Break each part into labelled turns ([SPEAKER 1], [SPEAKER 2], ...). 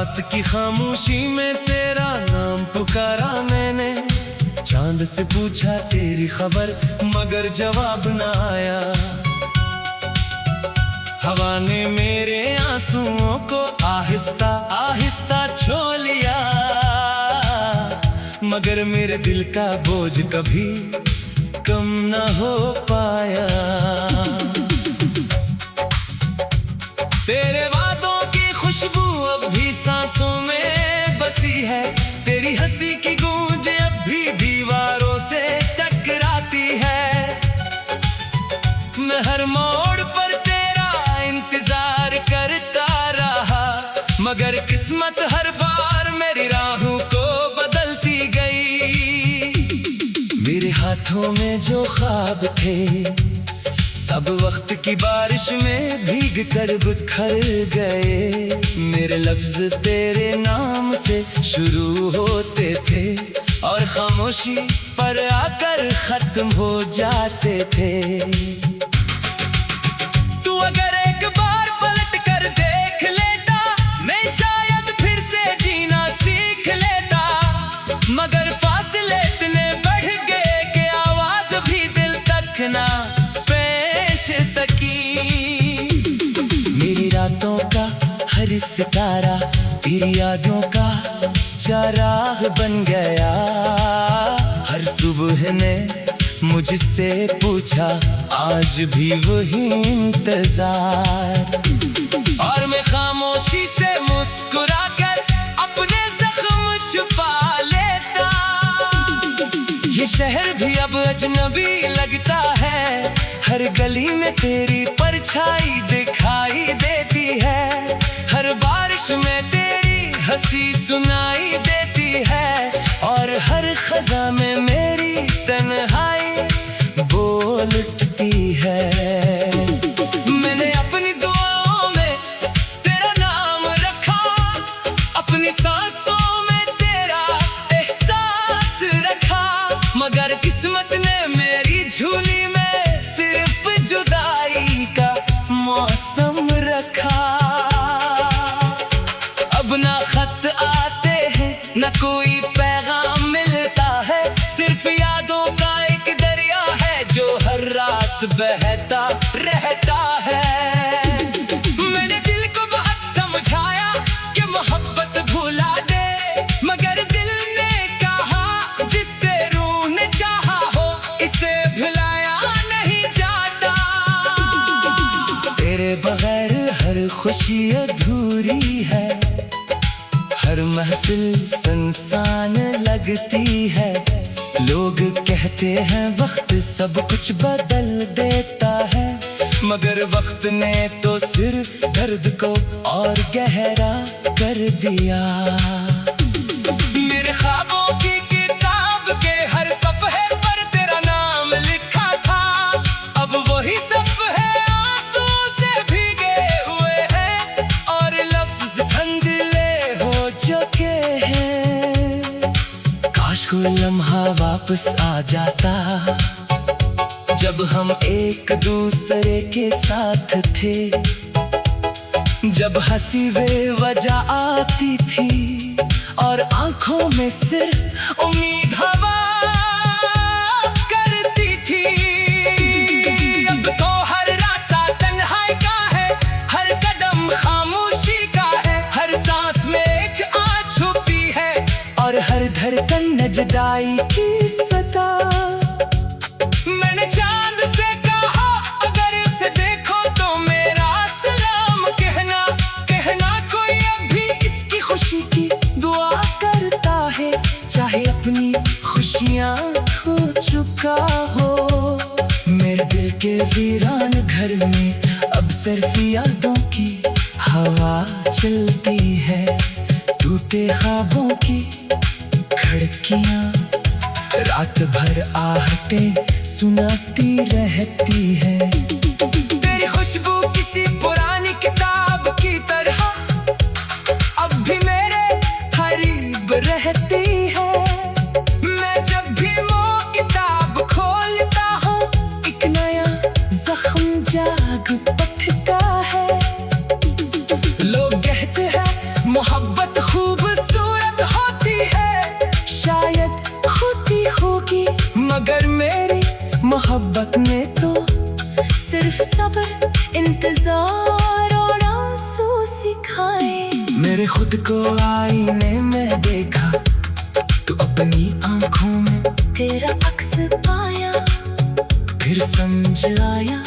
[SPEAKER 1] रात की खामोशी में तेरा नाम पुकारा मैंने। चांद से पूछा तेरी खबर मगर जवाब न आया। हवा ने मेरे आंसुओं को आहिस्ता आहिस्ता छू लिया, मगर मेरे दिल का बोझ कभी कम न हो पाया। तेरे वादों की खुशबू अब भी सांसों में बसी है, तेरी हंसी की गूंज अब भी दीवारों से टकराती है। मैं हर मोड़ पर तेरा इंतजार करता रहा, मगर किस्मत हर बार मेरी राहों को बदलती गई। मेरे हाथों में जो ख्वाब थे सब वक्त की बारिश में भीग कर बिखर गए। मेरे लफ्ज तेरे नाम से शुरू होते थे और खामोशी पर आकर खत्म हो जाते थे। तू अगर एक बार पलट कर देख लेता, मैं शायद फिर से जीना सीख लेता, मगर फासले इतने बढ़ गए कि आवाज भी दिल तक ना सकी। मेरी रातों का हर सितारा तेरी यादों का चराग बन गया। हर सुबह ने मुझसे पूछा आज भी वही इंतजार, और मैं खामोशी से मुस्कुराकर अपने जख्म छुपा लेता। ये शहर भी अब अजनबी लगता है, हर गली में तेरी परछाई दिखाई देती है। हर बारिश में तेरी हंसी सुनाई देती है, और हर खज़ा में मेरी तन्हाई बोल उठती है। मैंने अपनी दुआओं में तेरा नाम रखा, अपनी सांसों में तेरा एहसास रखा, मगर किस्मत ने मेरी झोली में जुदाई का मौसम रखा। अब ना खत आते हैं ना कोई पैगाम मिलता है, सिर्फ यादों का एक दरिया है जो हर रात बहता रहता है। मैंने दिल को बहुत समझाया कि मोहब्बत भुला दे, मगर दिल ने कहा जिससे रूह ने चाहा हो इसे भुलाया नहीं जाता। तेरे बगैर हर खुशी अधूरी है, हर महफिल सुनसान लगती है। लोग कहते हैं वक्त सब कुछ बदल देता है, मगर वक्त ने तो सिर्फ दर्द को और गहरा कर दिया। मेरे ख्वाबों की किताब के हर सफ़े पर तेरा नाम लिखा था, अब वही सफ़े आंसू से भीगे हुए हैं और लफ्ज़ धुंधले हो चुके हैं। काश कोई लम्हा वापस आ जाता जब हम एक दूसरे के साथ थे, जब हंसी बेवजह आती थी और आंखों में सिर्फ उम्मीद हवा करती थी। अब तो हर रास्ता तन्हाई का है, हर कदम खामोशी का है, हर सांस में एक आँच छुपी है और हर धड़कन न जुदाई की सता। मैंने चांद से कहा अगर उसे देखो तो मेरा सलाम कहना, कहना कोई अभी इसकी खुशी की दुआ करता है, चाहे अपनी खुशियाँ खो चुका हो। मेरे दिल के वीरान घर में अब सिर्फ यादों की हवा चलती है, टूटे ख्वाबों की खिड़कियाँ रात भर आहटें सुनाती रहती है। तेरी खुशबू किसी पुरानी किताब की तरह अब भी मेरे करीब रहती है। मैं जब भी वो किताब खोलता हूँ एक नया जख्म जाग उठता है। लोग कहते हैं मोहब्बत वक्त में तो
[SPEAKER 2] सिर्फ सब्र, इंतजार और आंसू सिखाए।
[SPEAKER 1] मेरे खुद को आईने में देखा तो अपनी आंखों में
[SPEAKER 2] तेरा अक्स पाया,
[SPEAKER 1] फिर समझ आया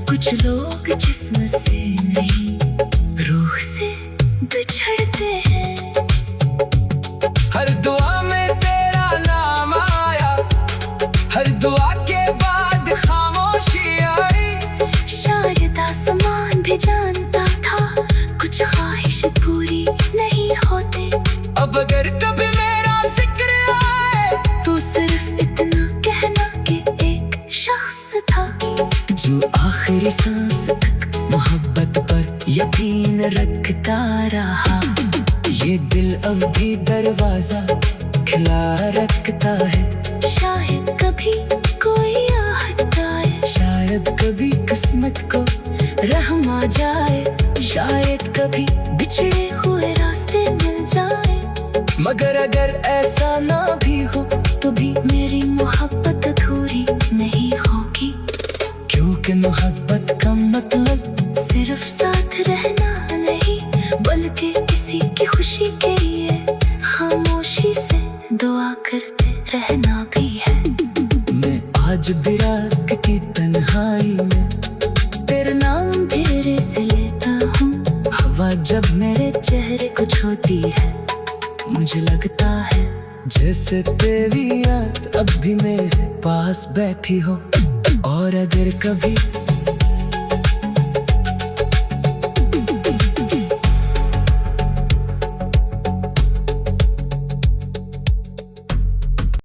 [SPEAKER 2] कुछ लोग जिस्म से नहीं रूह से बिछड़ते हैं।
[SPEAKER 1] हर दुआ में तेरा नाम आया, हर दुआ के बाद खामोशी आई।
[SPEAKER 2] शायद आसमान भी जानता था कुछ ख्वाहिश पूरी नहीं होते।
[SPEAKER 1] अब अगर कभी मेरा जिक्र आए
[SPEAKER 2] तो सिर्फ इतना कहना कि एक शख्स था
[SPEAKER 1] जो आखिरी सांस तक मोहब्बत पर यकीन रखता रहा। ये दिल अब भी दरवाजा खिला रखता है।
[SPEAKER 2] शायद कभी कोई आहट आए,
[SPEAKER 1] शायद कभी किस्मत को
[SPEAKER 2] रहम आ जाए, शायद कभी बिछड़े हुए रास्ते मिल जाए।
[SPEAKER 1] मगर अगर ऐसा ना भी हो
[SPEAKER 2] तो भी मेरी मोहब्बत अधूरी नहीं होगी।
[SPEAKER 1] क्योंकि मोहब्बत का मतलब
[SPEAKER 2] सिर्फ साथ रहना नहीं, बल्कि किसी की खुशी के लिए खामोशी से दुआ करते रहना भी है।
[SPEAKER 1] मैं आज भी रात की तन्हाई में
[SPEAKER 2] तेरा नाम धीरे से लेता हूँ।
[SPEAKER 1] हवा जब मेरे
[SPEAKER 2] चेहरे को छूती है,
[SPEAKER 1] मुझे लगता है जैसे तेरी याद अब भी मेरे पास बैठी हो। और अगर कभी